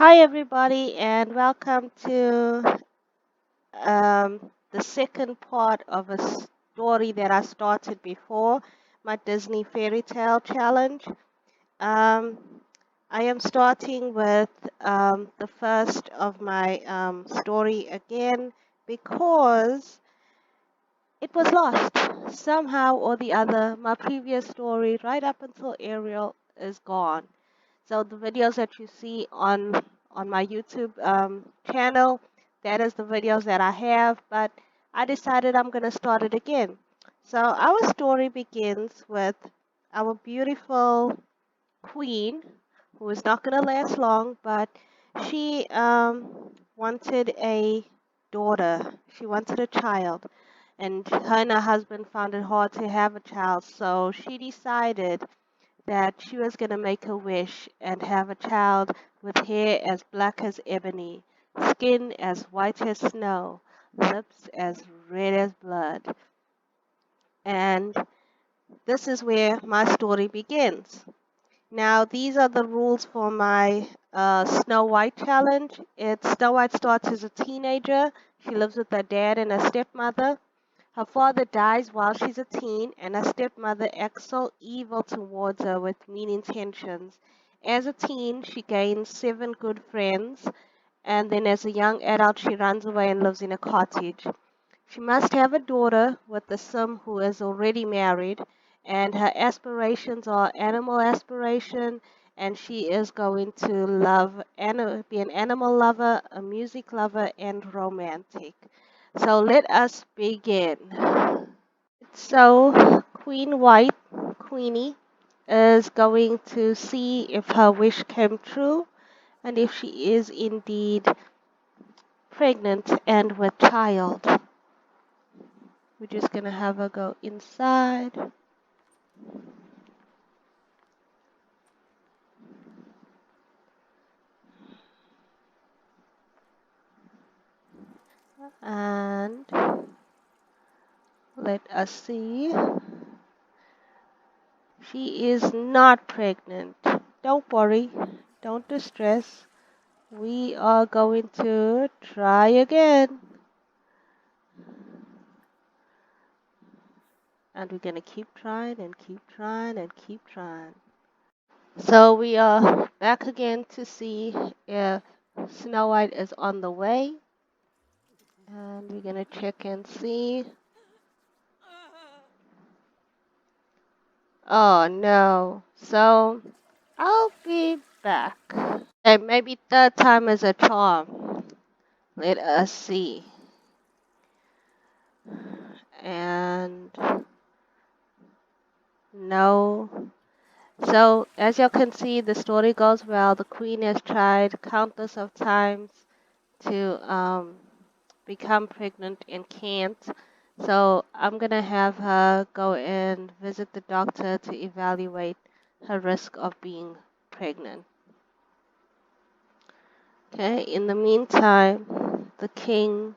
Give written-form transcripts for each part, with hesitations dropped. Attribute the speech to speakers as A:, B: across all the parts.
A: Hi, everybody, and welcome to the second part of a story that I started before, my Disney Fairy Tale Challenge. Um, I am starting with the first of my story again because it was lost somehow or the other. My previous story, right up until Ariel, is gone. So the videos that you see on my YouTube channel, that is the videos that I have. But I decided I'm gonna start it again. So our story begins with our beautiful queen, who is not gonna last long, but she wanted a daughter. She wanted a child, and her and her husband found it hard to have a child. So she decided that she was going to make a wish and have a child with hair as black as ebony, skin as white as snow, lips as red as blood. And this is where my story begins. Now, these are the rules for my Snow White challenge. Snow White starts as a teenager. She lives with her dad and her stepmother. Her father dies while she's a teen, and her stepmother acts so evil towards her with mean intentions. As a teen, she gains seven good friends, and then as a young adult, she runs away and lives in a cottage. She must have a daughter with the sim who is already married, and her aspirations are animal aspiration, and she is going to be an animal lover, a music lover, and romantic. So let us begin. So Queen White, Queenie, is going to see if her wish came true and if she is indeed pregnant and with child. We're just gonna have her go inside. And let us see. She is not pregnant. Don't worry. Don't distress. We are going to try again. And we're going to keep trying and keep trying and keep trying. So we are back again to see if Snow White is on the way. And we're going to check and see. Oh no. So I'll be back. Okay, maybe third time is a charm. Let us see. And no. So as you can see, the story goes well. The queen has tried countless of times to become pregnant and can't. So I'm gonna have her go and visit the doctor to evaluate her risk of being pregnant. Okay, in the meantime, the king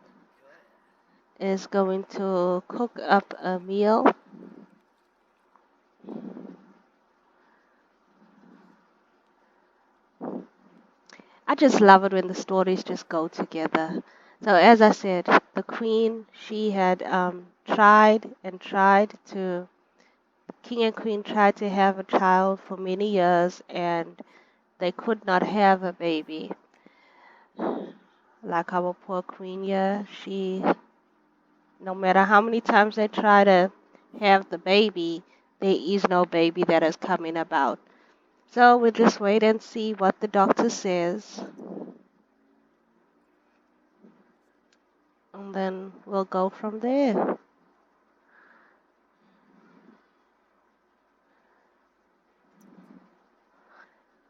A: is going to cook up a meal. I just love it when the stories just go together. So as I said, the queen, she had tried and tried to, king and queen tried to have a child for many years, and they could not have a baby. Like our poor queen here, no matter how many times they try to have the baby, there is no baby that is coming about. So we'll just wait and see what the doctor says, and then we'll go from there.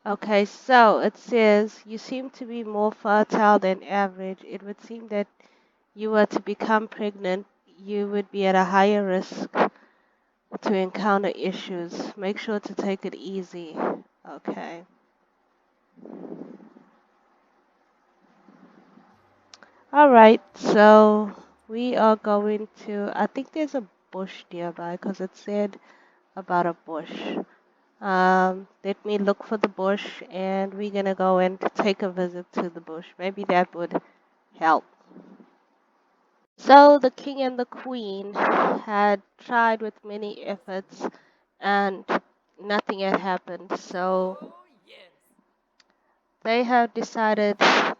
A: Okay, so it says you seem to be more fertile than average. It would seem that you were to become pregnant, you would be at a higher risk to encounter issues. Make sure to take it easy. Okay. All right, so we are going to, I think there's a bush nearby because it said about a bush. Let me look for the bush, and we're gonna go and take a visit to the bush. Maybe that would help. So the king and the queen had tried with many efforts, and nothing had happened. So
B: Oh, yes.
A: they have decided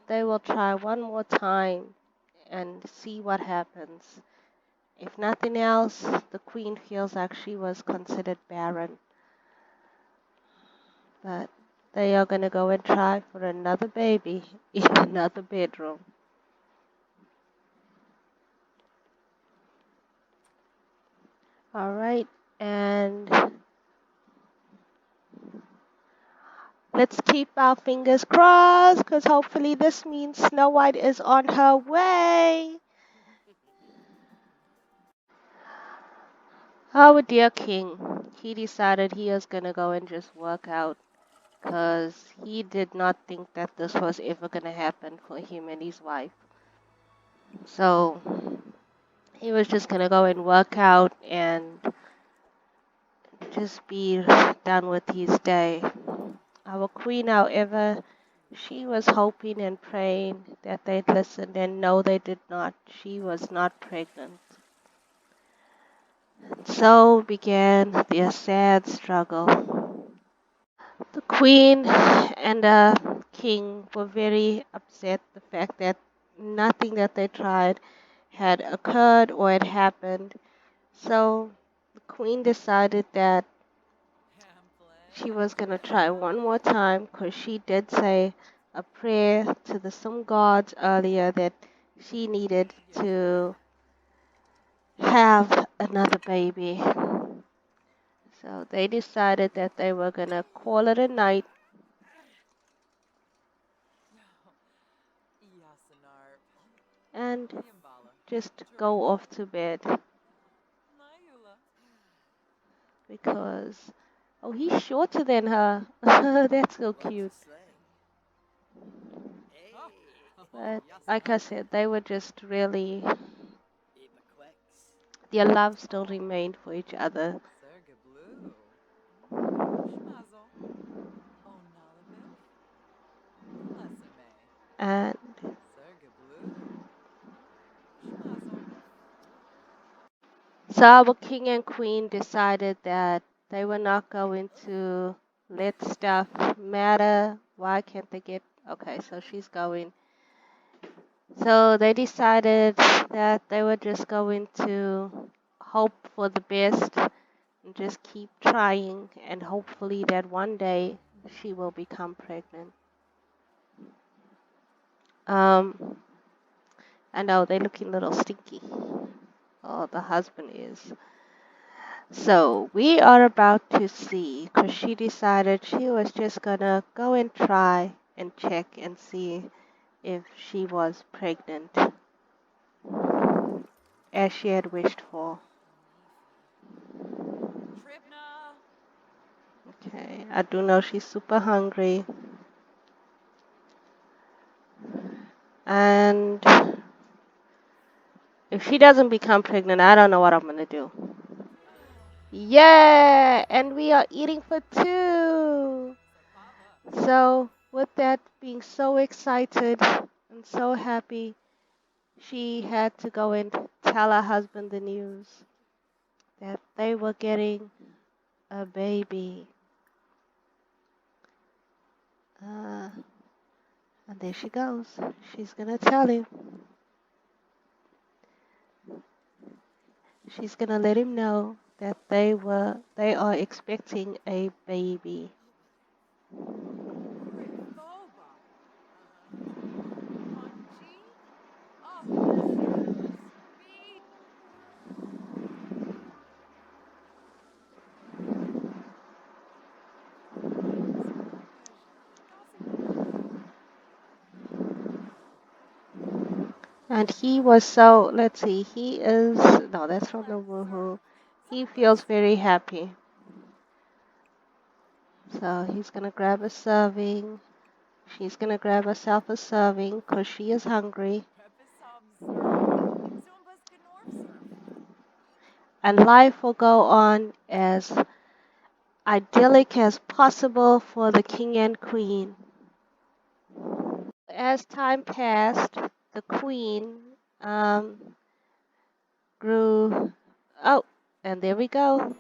A: they will try one more time and see what happens. If nothing else, the queen feels like she was considered barren, but they are going to go and try for another baby in another bedroom. All right, and let's keep our fingers crossed because hopefully this means Snow White is on her way. Our dear king, he decided he was going to go and just work out because he did not think that this was ever going to happen for him and his wife. So he was just going to go and work out and just be done with his day. Our queen, however, she was hoping and praying that they'd listen, and no, they did not. She was not pregnant. So began their sad struggle. The queen and the king were very upset the fact that nothing that they tried had occurred or had happened. So the queen decided that she was going to try one more time because she did say a prayer to some gods earlier that she needed to have another baby. So they decided that they were going to call it a night
B: Yasanar.
A: and
B: Yambala.
A: just go
B: Jurina.
A: off to bed
B: Nayula.
A: because, oh, he's shorter than her. That's so
C: Lots
A: cute.
C: of sleigh.
B: Oh,
C: Hey,
A: But like I
B: Yasanar.
A: said, they were just really,
C: Ibaquex.
A: their love still
B: Oh,
A: remained for each other.
B: Serga Blue. Schmazel. Oh, Nalabif. Kalesame.
A: And
B: Serga Blue. Schmazel.
A: so our king and queen decided that they were not going to let stuff matter. Why can't they get. Okay, so she's going. So they decided that they were just going to hope for the best and just keep trying, and hopefully that one day she will become pregnant. Um, I know they're looking a little stinky. Oh, the husband is. So we are about to see, because she decided she was just gonna go and try and check and see if she was pregnant, as she had wished for.
B: Tribna.
A: Okay, I do know she's super hungry, and if she doesn't become pregnant, I don't know what I'm gonna do. Yeah, and we are eating for two.
B: Sapava.
A: So, with that being so excited and so happy, she had to go and tell her husband the news that they were getting a baby. Uh, and there she goes. She's gonna tell him. She's gonna let him know that they are expecting a baby.
B: Rifoba. Conchi. Oh, Serga Speed. Spaj. Gossipage.
A: And he was so, let's see, he is, no, that's from the woohoo. He feels very happy. So he's gonna grab a serving. She's gonna grab herself a serving because she is hungry.
B: Peppisam surf. Zumbas Gnorf surf.
A: And life will go on as idyllic as possible for the king and queen. As time passed, the queen grew. Oh, and there we go.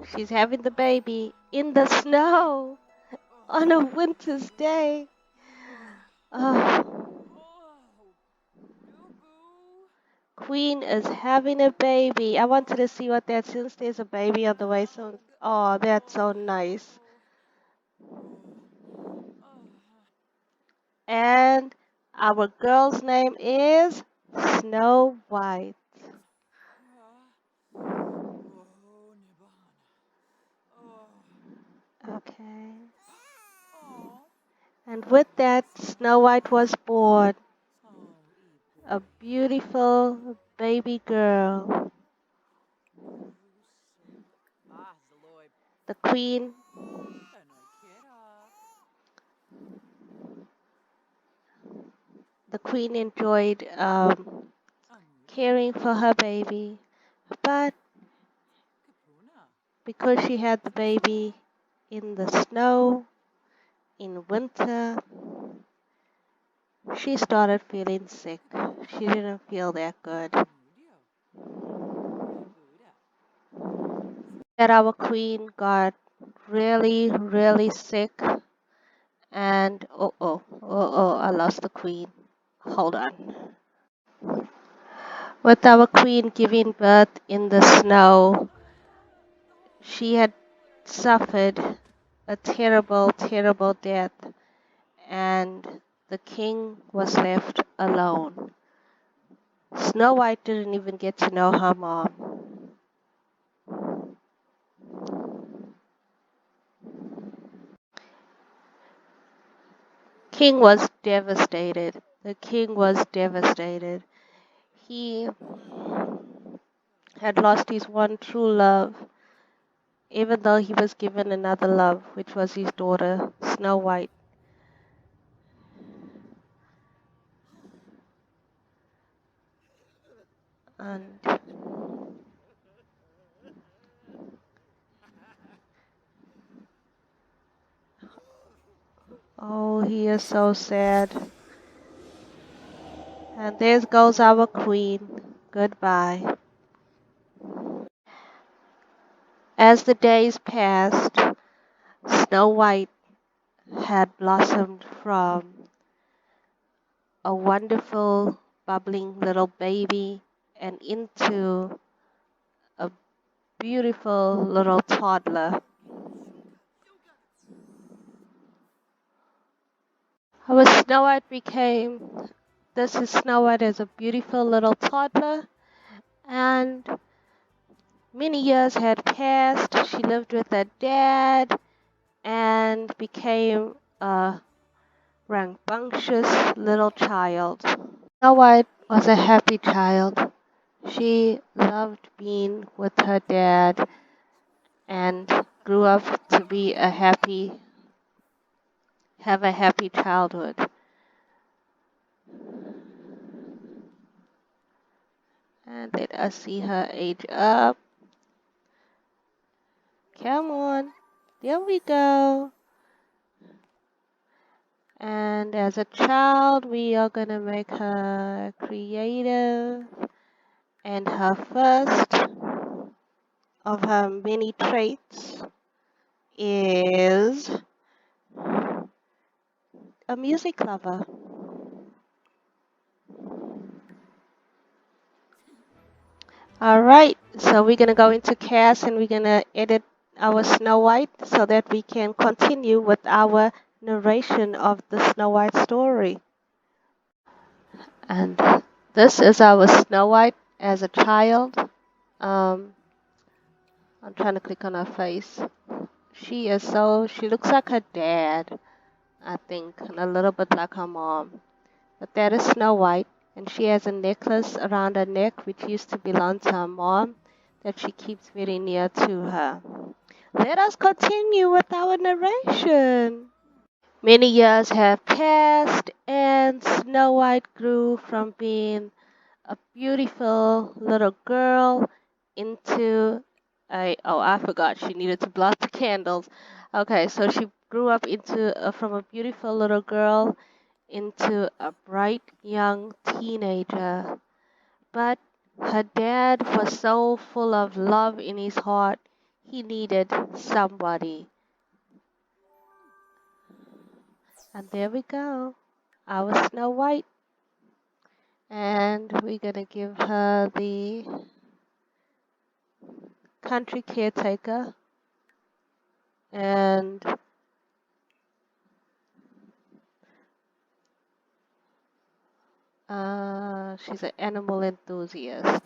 A: She's having the baby in the snow
B: Oh,
A: on a winter's day.
B: oh,
A: Oh,
B: oh. Boo boo.
A: Queen is having a baby. I wanted to see what that since there's a baby on the way. So,
B: Ugh.
A: oh, that's so
B: Oh,
A: nice.
B: oh, oh, oh.
A: And our girl's name is Snow White.
B: Oh, Nibana. Oh,
A: Okay.
B: oh.
A: And with that, Snow White was born,
B: Oh, e
A: a
B: boy.
A: beautiful baby girl.
B: Bruce. Ah, Zaloy.
A: The queen,
B: And I kira.
A: the queen enjoyed
B: Amudia.
A: caring for her baby, but
B: Kapuna.
A: because she had the
B: Zuzia.
A: baby in the snow in winter, she started feeling sick.
B: Kapuna.
A: She didn't feel that good.
B: Amudia. Yeah, Buddha.
A: That our queen got really, really sick, and I lost the queen. Hold on. With our queen giving birth in the snow, she had suffered a terrible, terrible death, and the king was left alone. Snow White didn't even get to know her mom. King was devastated. The king was devastated. He had lost his one true love, even though he was given another love, which was his daughter, Snow White. And oh, he is so sad. And there goes our queen. Goodbye. As the days passed, Snow White had blossomed from a wonderful, bubbling little baby and into a beautiful little toddler. Our Snow White became, this is Snow White as a beautiful little toddler, and many years had passed. She lived with her dad and became a rambunctious little child. Snow White was a happy child. She loved being with her dad and grew up to be have a happy childhood. And let us see her age up. Come on. There we go. And as a child, we are going to make her creative. And her first of her many traits is a music lover. All right, so we're going to go into cast and we're going to edit our Snow White so that we can continue with our narration of the Snow White story. And this is our Snow White as a child. Um, I'm trying to click on her face. She looks like her dad, I think, and a little bit like her mom. But that is Snow White, and she has a necklace around her neck which used to belong to her mom that she keeps very near to her. Let us continue with our narration. Many years have passed, and Snow White grew from being a beautiful little girl into I forgot she needed to blow out the candles. Okay, so she grew up into from a beautiful little girl into a bright young teenager. But her dad was so full of love in his heart, he needed somebody. And there we go. Our Snow White. And we're gonna give her the country caretaker. And she's an animal enthusiast.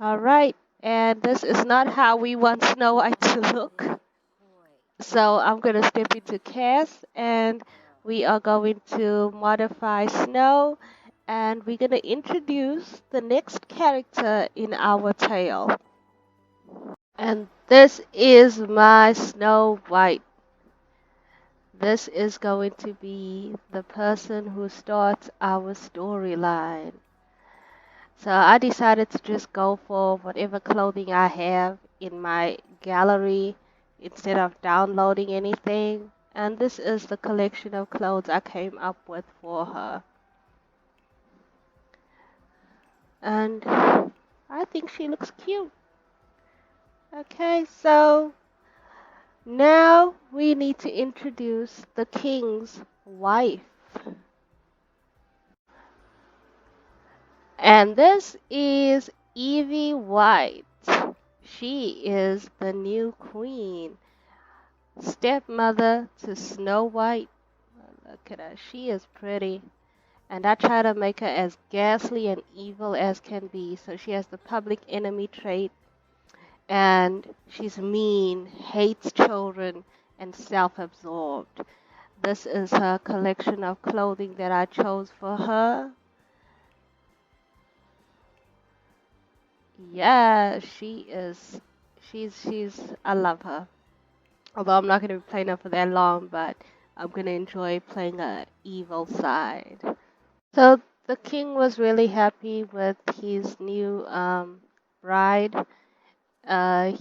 A: All right. And this is not how we want Snow White to look. So I'm going to step into Cass and we are going to modify Snow and we're going to introduce the next character in our tale. And this is my Snow White. This is going to be the person who starts our storyline. So I decided to just go for whatever clothing I have in my gallery instead of downloading anything. And this is the collection of clothes I came up with for her. And I think she looks cute. Okay, so now we need to introduce the king's wife. And this is Evie White. She is the new queen. Stepmother to Snow White. Look at her. She is pretty. And I try to make her as ghastly and evil as can be. So she has the public enemy trait. And she's mean, hates children, and self-absorbed. This is her collection of clothing that I chose for her. Yeah, she is. I love her. Although I'm not going to be playing her for that long, but I'm going to enjoy playing her evil side. So the king was really happy with his new bride.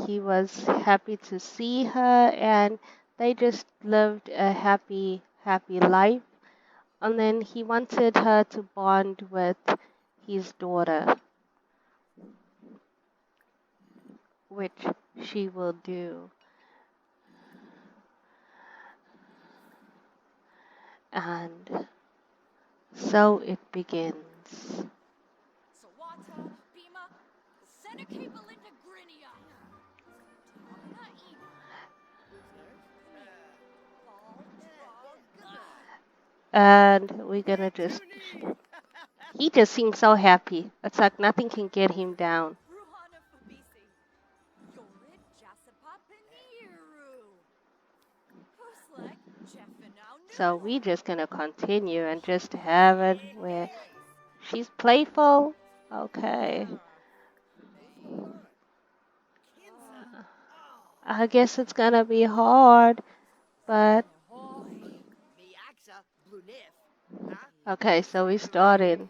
A: He was happy to see her, and they just lived a happy, happy life. And then he wanted her to bond with his daughter, which she will do. And so it begins.
B: Sawata, Bima, Seneca Belinda Grinia, Tamina Ina, Paul Trogna,
A: And we're gonna just. He just seems so happy. It's like nothing can get him down.
B: Ruhana Fabisi, Yorid Jasipa Peniru, Huslek Jeffinow
A: So
B: Noodle,
A: we just gonna continue and just have it where she's playful. Okay. I guess it's gonna be hard, but okay, so we started.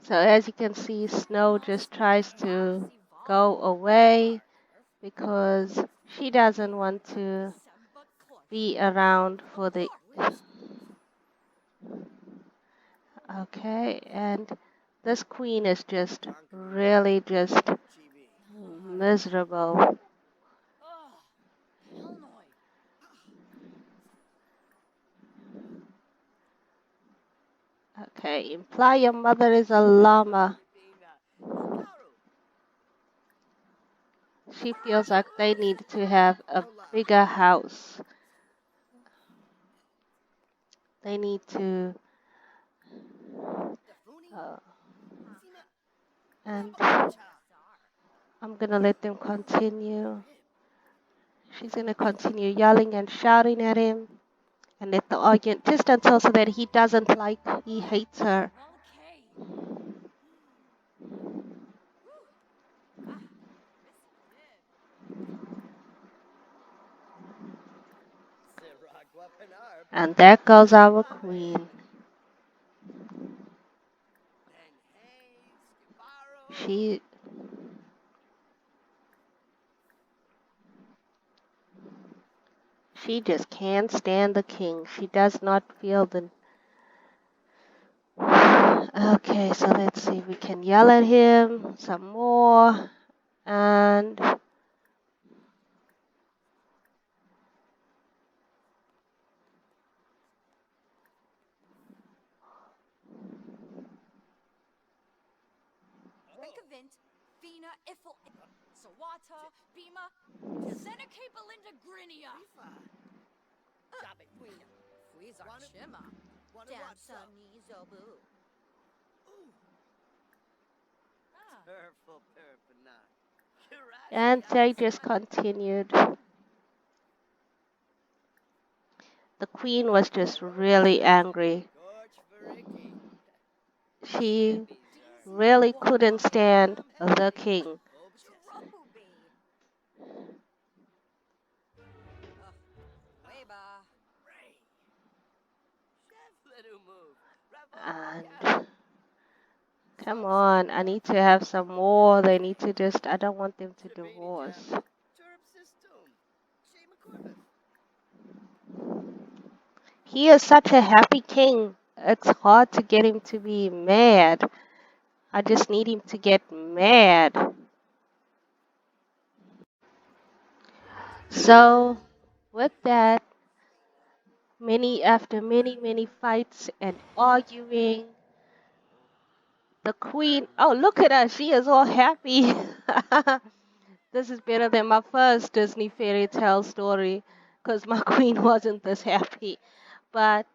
A: So as you can see, Snow just tries to go away because she doesn't want to be around for the. Okay, and this queen is just really just miserable. Okay, imply your mother is a llama. She feels like they need to have a bigger house. They need to, uh, and I'm gonna let them continue. She's gonna continue yelling and shouting at him, and let the argument just until so that he doesn't like, he hates her. And there goes our queen. She she just can't stand the king. She does not feel the. Okay, so let's see. We can yell at him some more, and
B: Winkavint, Fina, Iffle, Sawata, Bima, Seneca Belinda Grinia.
C: Rifa. Jabe Queen.
B: Fuizar
C: Wanna-
B: Shima.
C: Wanna watch
B: Dansa
C: some?
B: ni Zobu.
C: Ooh.
B: Ah.
C: Purple, purple, nah.
A: and
C: Karashi,
A: they just
C: Abasana.
A: continued. The queen was just really angry.
C: Gorge for Ricky.
A: She
C: Bizarre.
A: really couldn't stand
C: Some
A: the
C: heavy.
A: king.
C: Obsessive.
B: Troby. Weba.
C: Ray. Chef little move. Ravoka Gabby.
A: And come on, I need to have some more. They need to just, I don't want them to
C: Sabini
A: divorce.
C: Jabby. Turp System. Shema Corvus.
A: He is such a happy king. It's hard to get him to be mad. I just need him to get mad. So, with that, many fights and arguing, the queen, oh, look at her. She is all happy. This is better than my first Disney fairy tale story because my queen wasn't this happy. But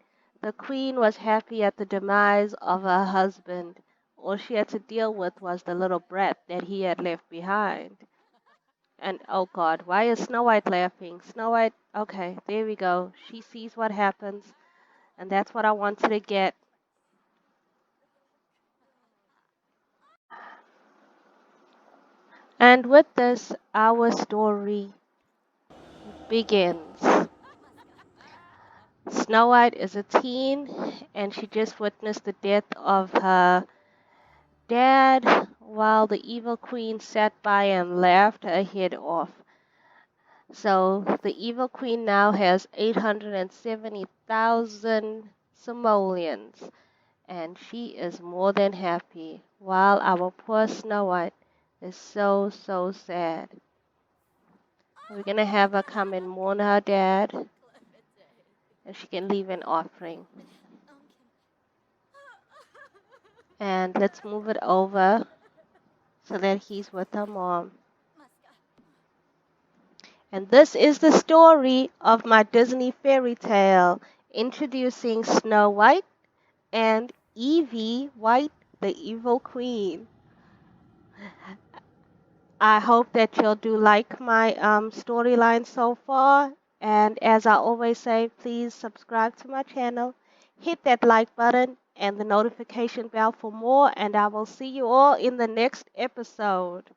A: the queen was happy at the demise of her husband. All she had to deal with was the little brat that he had left behind. And oh God, why is Snow White laughing? Snow White, okay, there we go. She sees what happens, and that's what I wanted to get. And with this, our story begins. Snow White is a teen, and she just witnessed the death of her dad while the evil queen sat by and laughed her head off. So the evil queen now has 870,000 simoleons, and she is more than happy, while our poor Snow White is so sad. We're gonna have her come and mourn her dad, and she can leave an offering. And let's move it over so that he's with her mom. And this is the story of my Disney fairy tale introducing Snow White and Evie White, the evil queen. I hope that you'll do like my storyline so far. And as I always say, please subscribe to my channel, hit that like button and the notification bell for more. And I will see you all in the next episode.